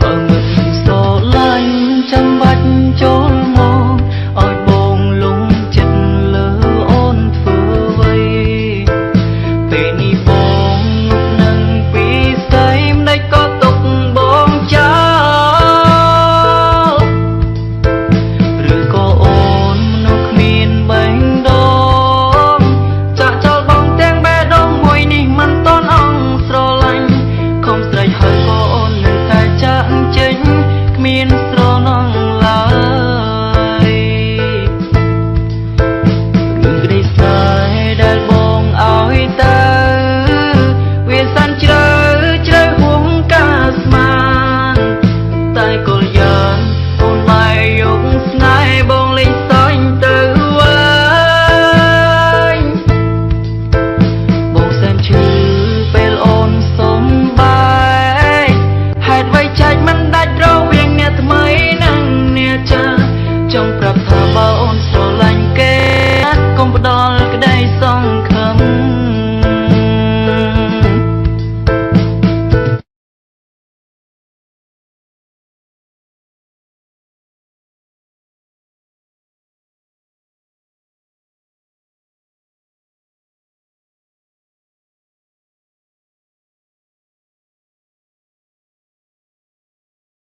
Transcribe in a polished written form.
បើមិនស្រឡាញ់ចាំបាច់ចូលមកឲ្យបងលងចិត្តលើអូនធ្វើអ្វីពេលនេះបងនឹងពីស្ដីម្ដេចក៏ទុកបងចោលឬក៏អូនមនុស្សគ្មានបេះដូងចាក់ចោលបងទាំងបេះដូងមួយនេះមិនតន់អង្ស្រឡាញ់ខំស្រេចហើយក៏អូននៅតែចាក់ចេញគ្មានស្រណងឡើយរឿងក្តីស្រ័យដែលបងឲ្យទៅវាសាន់ជ្រៅជ្រៅហួងការស្មានតែក៏យ៉ាងអូនបែរយកស្នេហ៍បងលេងសើចទៅវិញបងសែនឈឺពេលអូនសុំបែកហេតុអ្វីចែកមិនដាច់